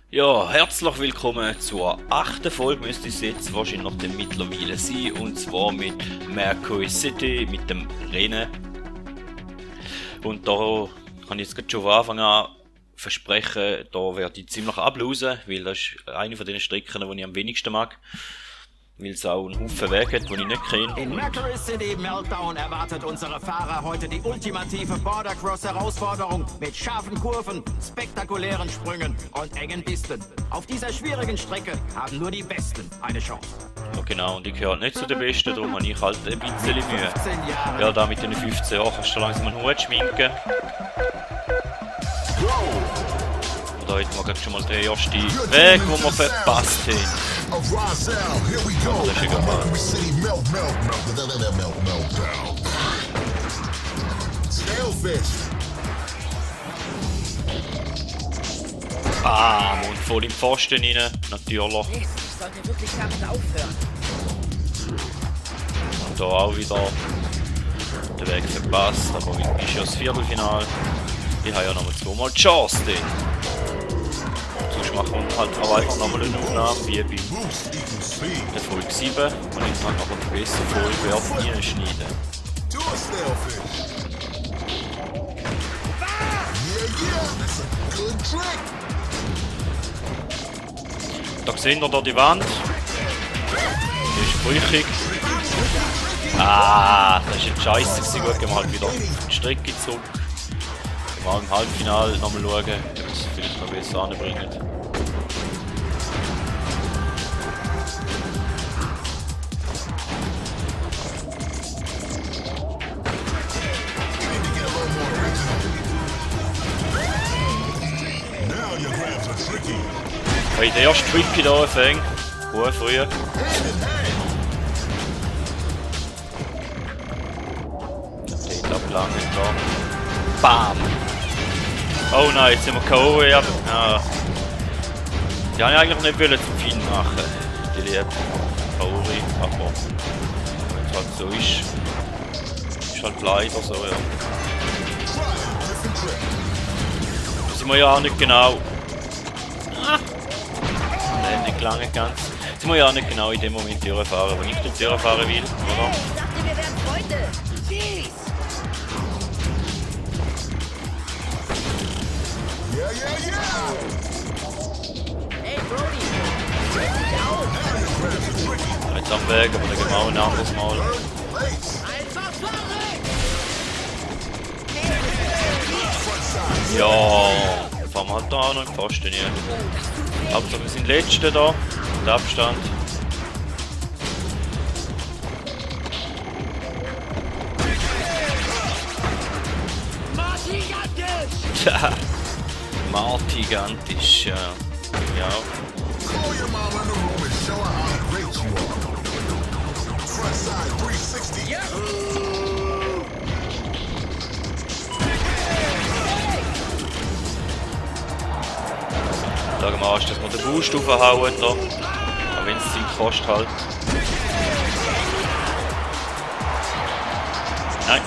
Ja, herzlich willkommen zur 8. Folge, müsste es jetzt wahrscheinlich noch mittlerweile sein, und zwar mit Mercury City, mit dem Rennen. Und da kann ich jetzt schon von Anfang an versprechen, da werde ich ziemlich ablosen, weil das ist eine von den Strecken, die ich am wenigsten mag. Weil es auch einen Haufen Wege hat, die ich nicht kenne. In Mercury City Meltdown erwartet unsere Fahrer heute die ultimative Border-Cross-Herausforderung mit scharfen Kurven, spektakulären Sprüngen und engen Pisten. Auf dieser schwierigen Strecke haben nur die Besten eine Chance. Ja, genau, und ich gehöre nicht zu den Besten, darum habe ich halt ein bisschen Mühe. 15 Jahre. Ja, da mit den 15 Jahren kannst du langsam einen Hut schminken. Da hat man gerade schon mal den ersten Weg, den wir verpasst haben. Das ist egal. Bam! Und voll im Pfosten rein, natürlich. Ich sollte wirklich damit aufhören. Und da auch wieder den Weg verpasst, aber wie ist ja das Viertelfinale. Ich habe ja nochmal zweimal die Chance drin. Sonst machen wir halt auch einfach nochmal eine Aufnahme wie bei der Folge 7 und ich kann nachher die bessere Folge reinschneiden. Da sehen wir da die Wand. Die ist brüchig. Ah, das ist jetzt scheiße. Gut, gehen wir halt wieder auf die Strecke zurück. Mal im Halbfinale nochmal schauen, ob wir es vielleicht noch besser anbringen. Hey, der erste Tricky da anfängt. Gut, früh. Dort abgelangt da. Bam! Oh nein, jetzt sind wir K.O. Ja. Die habe ich eigentlich nicht wollen zum Feind machen. Die liebe Kaori, aber wenn es halt so ist halt leider so, ja. Da sind wir ja auch nicht genau. Nein, nicht lange ganz. Da sind wir ja auch nicht genau in dem Moment durchfahren, wo ich dort durchfahren will, oder? Ich dachte, wir wären Freunde. Jeez. Hey, Brody. Check dich aus. Jetzt am Weg, aber dann gehen wir auch ein anderes Mal. Einfach fahren. Ja, fahren wir halt da auch noch im Pfosten rein. Hauptsache wir sind Letzte da, der Abstand. Tja, Martigantisch, ja. Ja. Schauen wir erst, dass wir den Boost raufhauen da. Auch wenn es Zeit kostet halt. Nein,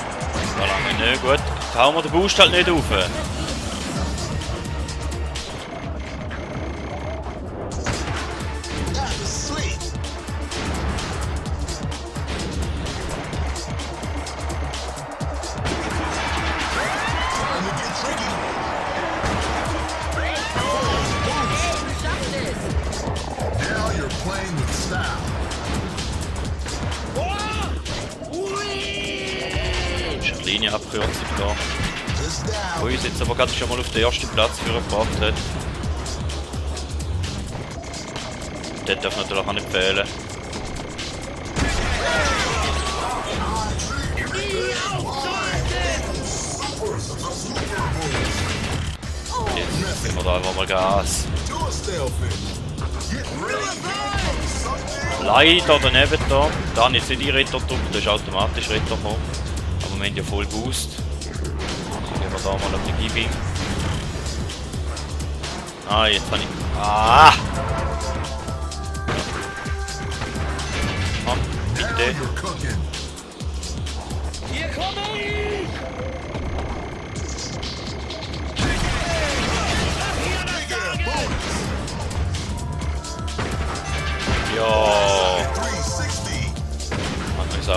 da lange nicht. Gut, jetzt hauen wir den Boost halt nicht rauf. Linienabkürzung da. Wo uns jetzt aber gerade schon mal auf den ersten Platz für gebracht hat. Das darf natürlich auch nicht fehlen. Jetzt geben wir da einfach mal Gas. Leider daneben da. Da habe ich jetzt nicht die Retter gedrückt, da ist automatisch Retter gekommen. Wir haben ja voll Boost. Dann gehen wir da mal auf den Gibing. Ah, jetzt habe ich. Ah! Komm, bitte. Hier komme ich!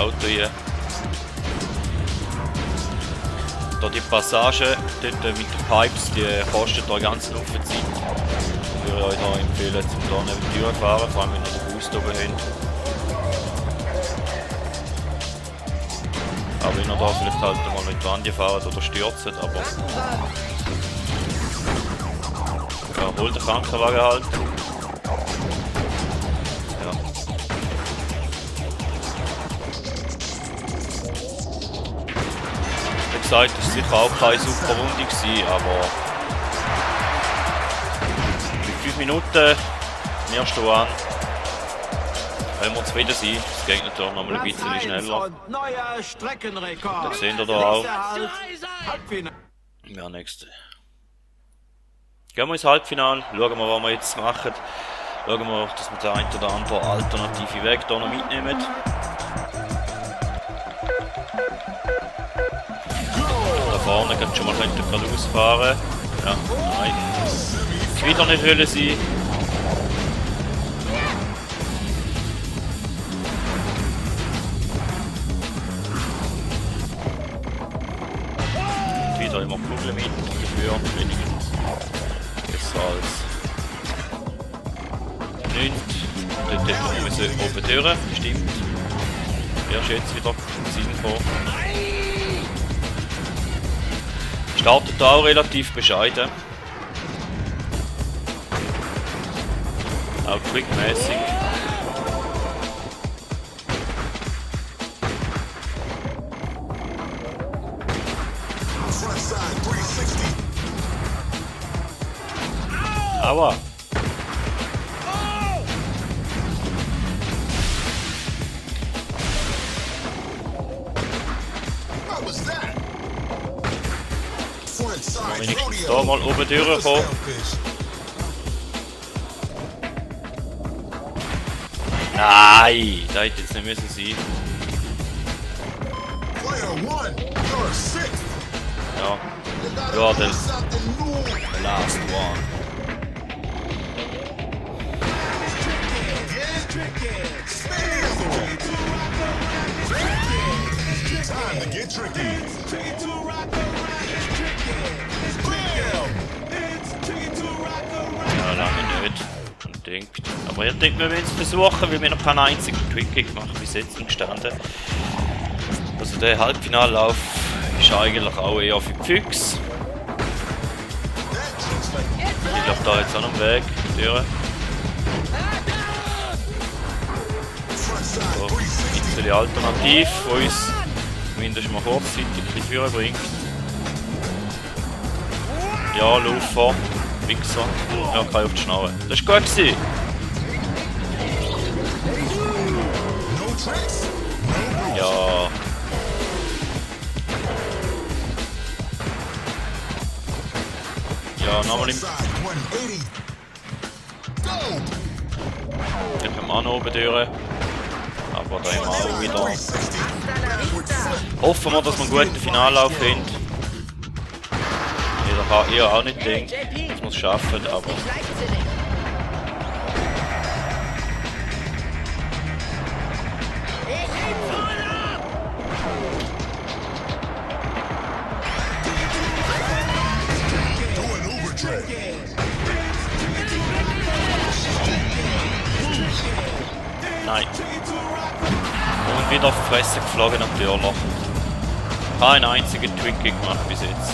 Auto hier. Da die Passage dort mit den Pipes, die kostet da ganz viel Zeit. Ich würde euch da empfehlen, zum da neben die Tür zu fahren, vor allem wenn ihr den Boost oben habt. Aber wenn ihr da vielleicht halt mal mit die Wand fahrt oder stürzt, aber... Ja, hol den Krankenwagen halt. Ja. Wie gesagt, das war sicher auch keine super Runde gewesen, aber... Mit 5 Minuten, wir stehen an. Wenn wir zufrieden sind, das geht natürlich noch mal ein bisschen schneller. Neuer Streckenrekord. Das sehen wir da auch. Halbfinale. Ja, nächste. Gehen wir ins Halbfinale, schauen wir, was wir jetzt machen. Schauen wir, dass wir den einen oder anderen alternative Weg hier noch mitnehmen. Da vorne geht schon mal gerade ausfahren. Ja, nein. Ich wieder nicht wollen sein. Und wieder immer Kugeln mit dafür. Weniger. Besser als nichts. Dort hätten wir oben durch, stimmt. Erst jetzt wieder sinnvoll. Startet auch relativ bescheiden. Auch quickmäßig. Aua! Wenigstens da mal oben durchkommen. Nein, das hätte jetzt nicht müssen sein. Ja, ja, der last one. Ja, lange nicht. Und denkt. Aber ich denke, wir wollen es versuchen, weil wir noch keinen einzigen Trick gemacht bis jetzt gestanden. Also der Halbfinallauf ist eigentlich auch eher für die Füchse. Ich laufe da jetzt an dem Weg durch. So, ein bisschen alternativ, die uns zumindest mal kurzzeitig ein bisschen führen bringt. Ja, lauf vor. Wichser. Ja, kann ich auf die Schnauze. Das war gut gewesen. Ja. Ja, nochmal im... Jetzt können wir auch noch oben durch. Aber da haben wir auch wieder... Hoffen wir, dass wir einen guten Finallauf finden. Ich habe auch nicht gedacht, dass wir es schaffen, aber... Nein. Und wieder auf die Fresse geflogen natürlich. Keinen einzigen Trick gemacht bis jetzt.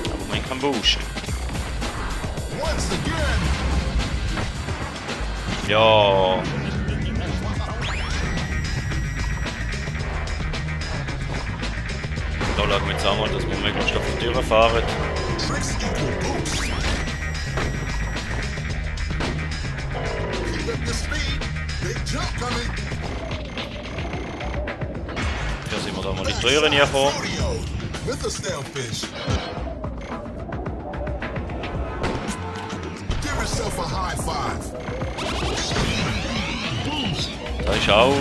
Aber man kann pushen. Ja. Da schauen wir jetzt einmal, dass wir möglichst auf die Tür fahren. Hier sind wir da mal in die Türen hergekommen. Da ist auch...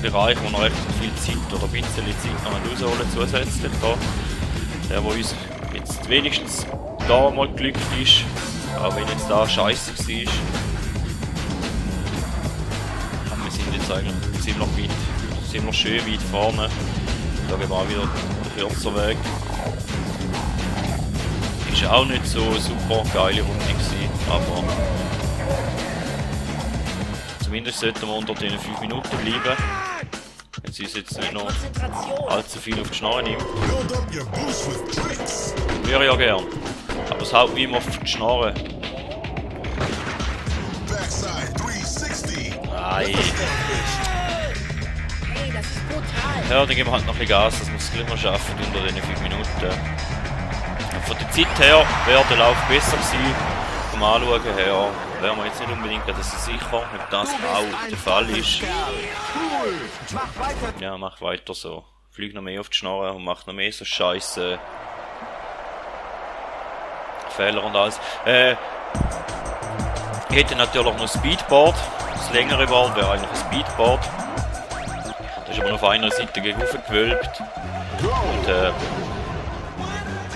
Bereich, wo noch recht viel Zeit oder ein bisschen Zeit noch rausholen zusätzlich da. Der, wo uns jetzt wenigstens da mal glückt ist, auch wenn jetzt da scheiße war. Wir sind jetzt eigentlich ziemlich schön weit vorne. Da gehen wir auch wieder den kürzer Weg. Ist auch nicht so super geile Runde gewesen, aber zumindest sollten wir unter den 5 Minuten bleiben. Wenn sie uns jetzt nicht noch allzu viel auf die Schnarre nimmt. Wäre ja gern. Aber es haut wie immer auf die Schnarre. Nein. Hey, das ist brutal. Ja, dann geben wir halt noch ein bisschen Gas, dass wir es gleich mal schaffen unter den 5 Minuten. Von der Zeit her wäre der Lauf besser gewesen. Vom Anschauen her wären wir jetzt nicht unbedingt sicher, ob das auch der Fall ist. Ja, mach weiter so. Flieg noch mehr auf die Schnarre und mach noch mehr so Scheiße Fehler und alles. Ich hätte natürlich noch ein Speedboard. Das längere Board wäre eigentlich ein Speedboard. Das ist aber noch auf einer Seite gegen gewölbt. Und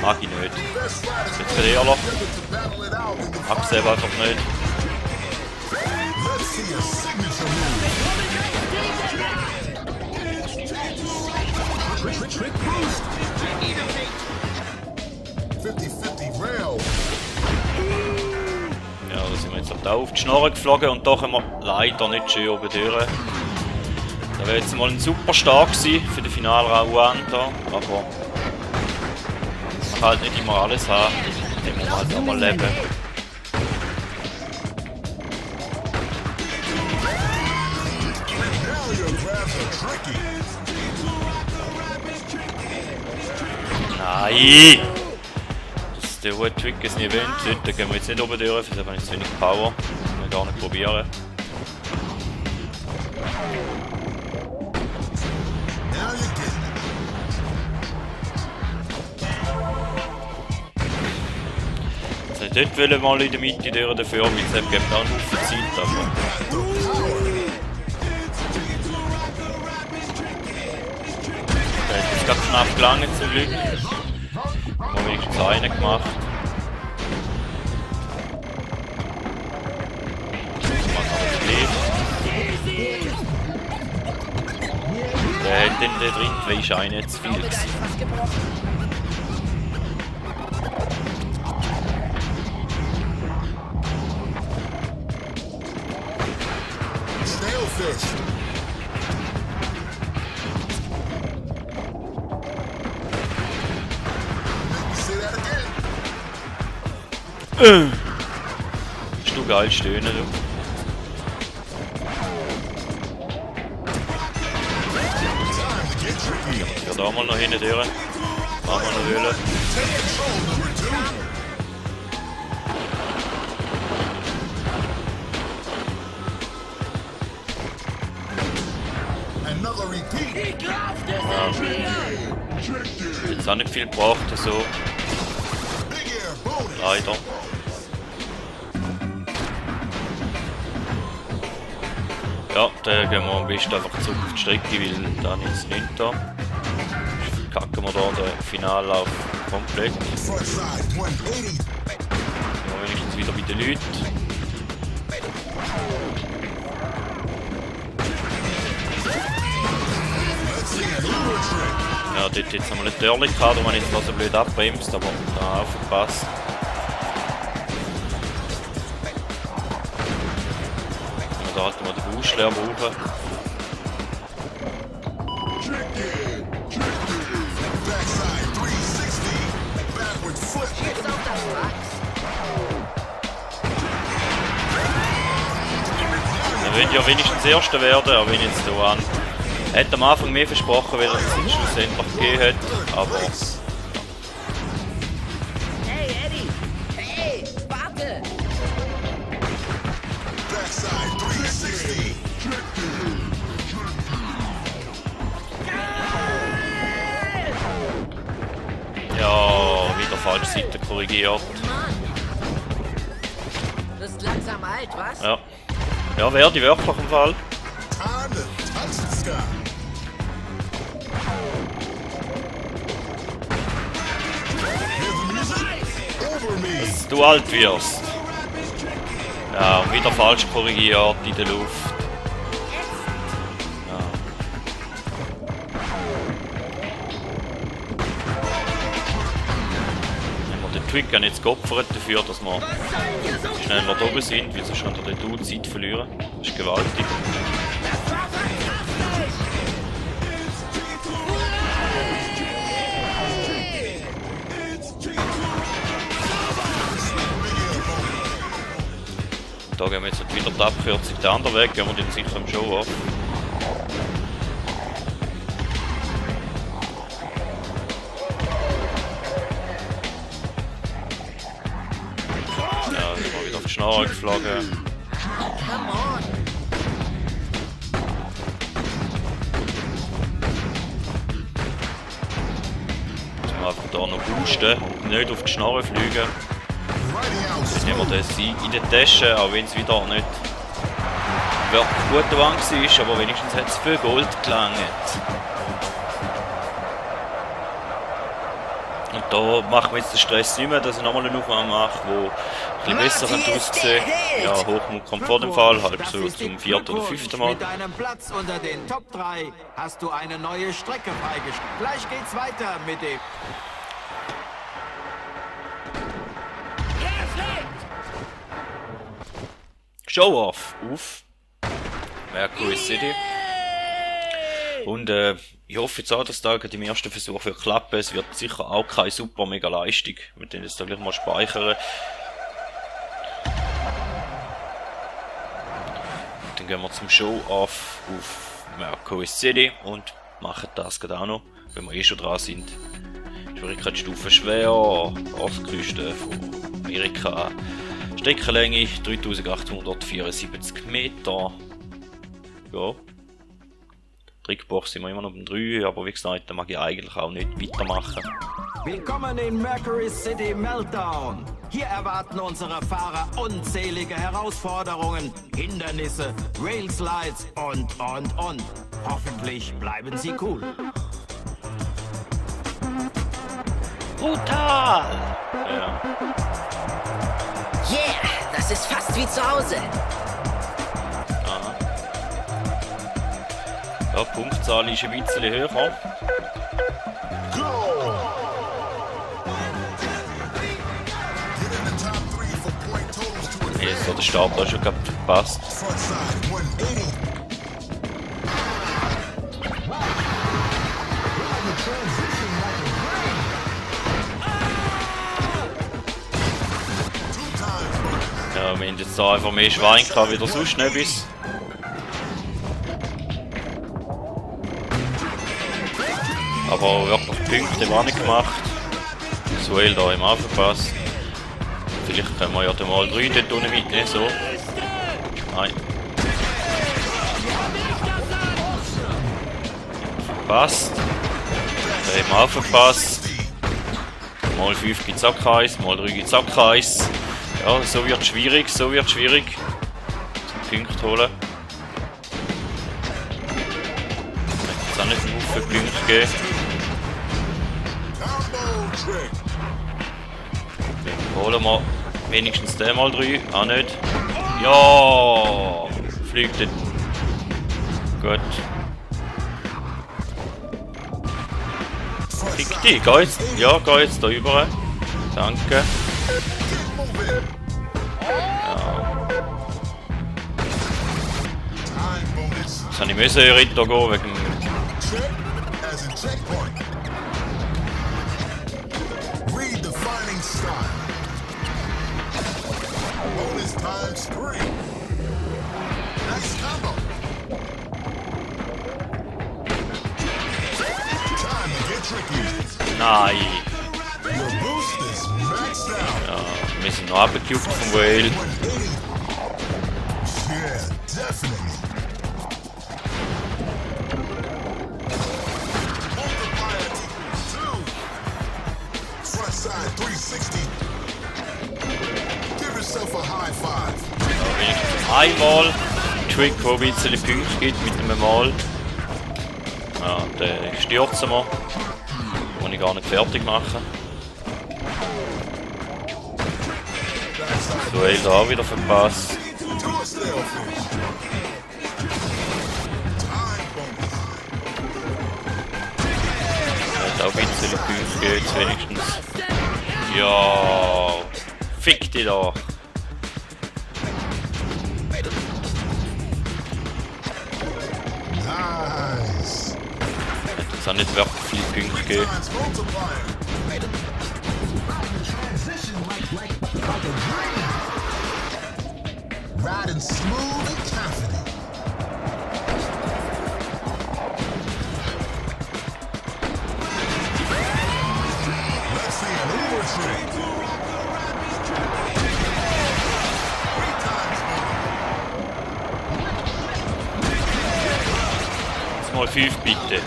mag ich nicht. Jetzt für Erler. Hab's selber einfach nicht. Ja, da sind wir jetzt auch auf die Schnarre geflogen und da können wir leider nicht schön oben durch. Da wäre jetzt mal ein super Start gewesen für den Finalrun da, aber man kann halt nicht immer alles haben, dem muss man halt auch mal leben. Nein! Der hohe Trick ist ein Event, da gehen wir jetzt nicht oben durch, da habe ich zu wenig Power. Das können wir gar nicht probieren. Also dort wollen wir mal in der Mitte durch dafür, weil es gibt auch einen Haufen Zeit. Aber da hat es gerade knapp gelangt zum Glück. Wir haben wenigstens einen gemacht. Der hat den da drin, weil ist einer zu viel gewesen. Bist du geil stöhnen, du? Ich werde auch mal noch hinten durch. Machen wir noch Höhle. Jetzt auch nicht viel gebraucht, also. Leider. Ja, da gehen wir am besten einfach zurück auf die Strecke, weil dann ist es nicht da. Kacken wir da den Finallauf komplett. Ja, wenigstens wieder bei den Leuten. Ja, dort jetzt haben wir nicht Törli gehabt, da habe ich jetzt so blöd abbremst, aber da aufgepasst. Da hatten wir den Busch leer brauchen. Wir wollen ja wenigstens Erster werden, aber wenn jetzt so an. Er hat am Anfang mehr versprochen, weil er es schlussendlich gegeben hat, aber. Hey, Eddie! Hey, warte! Ja, wieder falsche Seite korrigiert. Mann! Du bist langsam alt, was? Ja. Ja, werde ich wirklich im Fall. Dass du alt wirst. Ja, und wieder falsch korrigiert in der Luft. Ja. Haben wir den Trick jetzt geopfert dafür, dass wir schneller da oben sind, weil sonst kann der Dude Zeit verlieren. Das ist gewaltig. Da gehen wir jetzt wieder die Abkürzung den anderen Weg, gehen wir den sicher am Show ab. Ja, jetzt mal wieder auf die Schnarre geflogen. Jetzt wir einfach hier noch boosten und nicht auf die Schnarre fliegen. Jetzt nehmen wir den Sieg in der Tasche, auch wenn es wieder nicht wirklich gut war, aber wenigstens hat es für Gold gelangt. Und da machen wir jetzt den Stress nicht mehr, dass ich nochmal eine Aufnahme mache, die ein bisschen besser aussehen. Ja, Hochmut kommt vor dem Fall, halt so zum 4. oder 5. Mal. Mit deinem Platz unter den Top 3 hast du eine neue Strecke freigestellt. Gleich geht's weiter mit dem... Show-Off auf Mercury City. Und ich hoffe jetzt auch, dass da im ersten Versuch wird klappen. Es wird sicher auch keine super mega Leistung. Wir können jetzt da gleich mal speichern. Und dann gehen wir zum Show-Off auf Mercury City und machen das gerade auch noch, wenn wir eh schon dran sind. Schwierigkeitsstufe schwer, Ostküste von Amerika. Streckenlänge 3874 Meter. Ja. Trickbox sind wir immer noch beim 3, aber wie gesagt, da mag ich eigentlich auch nicht weitermachen. Willkommen in Mercury City Meltdown. Hier erwarten unsere Fahrer unzählige Herausforderungen, Hindernisse, Railslides und. Hoffentlich bleiben sie cool. Brutal! Ja. Yeah, das ist fast wie zu Hause. Aha. Ja, die Punktzahl ist ein bisschen höher. Jetzt hat der Start auch schon verpasst. Ja, wir haben jetzt da einfach mehr Schwein gehabt, wie der sonst nicht bis. Aber wirklich Punkte haben wir nicht gemacht. Suel da im aufgepasst. Vielleicht können wir ja den mal 3 dort unten mitnehmen, so. Nein. Verpasst. Da haben wir aufgepasst. Mal 5 gibt es auch keins, mal 3 gibt es auch keins. Ja, so wird es schwierig, Zum Punkt holen. Jetzt auch nicht nur für Punkte geben. Holen wir wenigstens den mal 3, auch nicht. Ja, fliegt nicht. Gut. Fick dich, geh jetzt. Ja, geh jetzt da rüber. Danke. Jetzt habe ich müssen in Ritter gehen wegen Nein. Ja, wir sind noch abgekippt vom Whale. Ja, wenigstens einmal Trick, der ein bisschen Punkte gibt mit einem Mal. Ja, den stürzen wir. Muss ich gar nicht fertig machen. Duell da auch wieder verpasst. Hat auch ein bisschen Punkte jetzt wenigstens. Ja, fick dich da. Es hat nicht wirklich viele Punkte gegeben. Riding smooth and confident. Let's see an Uber trick. Mal 5 bitte.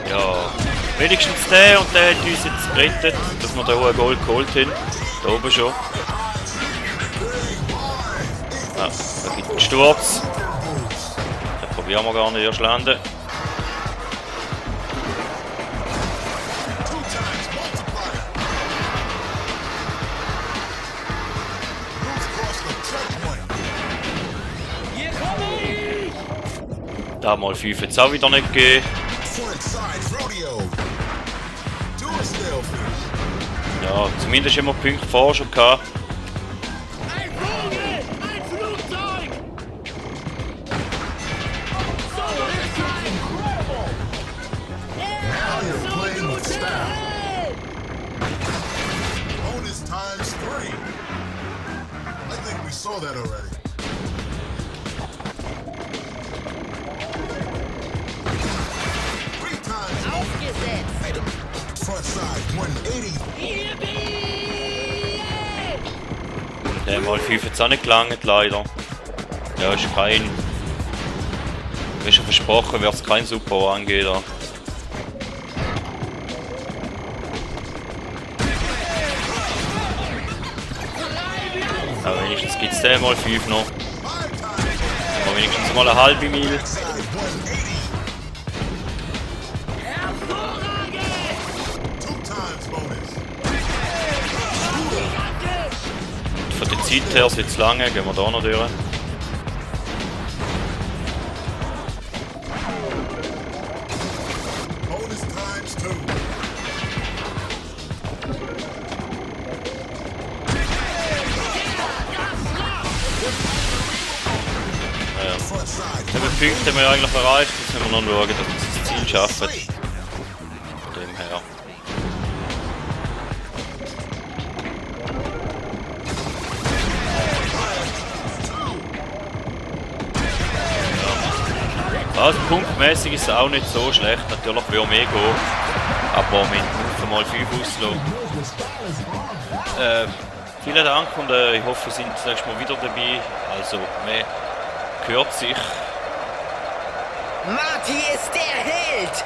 Ja, wenigstens der und der hat uns jetzt gerettet, dass wir da hohen Goal geholt haben. Da oben schon. Ja, da gibt es einen Sturz. Den probieren wir gar nicht erst landen. Da mal 5 jetzt auch wieder nicht gegeben. Ja, zumindest haben wir Punkte vorher schon gehabt. Der mal 5 jetzt auch nicht gelangt, leider. Ja, ist kein. Wie schon versprochen, wird es kein Super angehen. Da. Aber wenigstens gibt es den mal 5 noch. Aber wenigstens mal eine halbe Mil. Von der Zeit her ist jetzt lange, gehen wir da noch durch. Naja. 7 Punkte haben wir eigentlich erreicht, jetzt müssen wir noch schauen, dass wir das Ziel schaffen. Von dem her. Also punktmäßig ist es auch nicht so schlecht, natürlich will mehr gehen, aber mit mal 5 auslassen. Vielen Dank und ich hoffe, Sie sind das nächste Mal wieder dabei. Also, man hört sich. Marty ist der Held!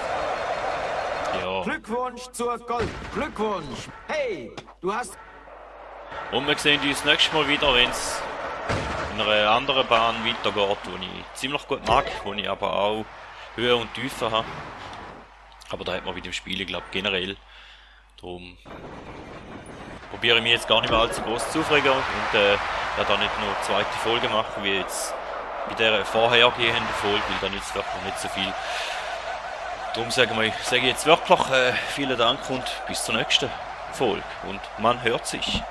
Ja. Glückwunsch zur Gold. Glückwunsch. Hey, du hast... Und wir sehen uns das nächste Mal wieder, wenn es in einer anderen Bahn weitergeht, die ich ziemlich gut mag, die ich aber auch höher und tiefer habe. Aber da hat man wieder im Spiel, ich glaube generell. Darum probiere ich mich jetzt gar nicht mehr allzu groß zu aufregen und werde da nicht nur eine zweite Folge machen, wie jetzt bei der vorhergehenden Folge, weil dann jetzt wirklich nicht so viel. Darum sage ich jetzt wirklich vielen Dank und bis zur nächsten Folge und man hört sich.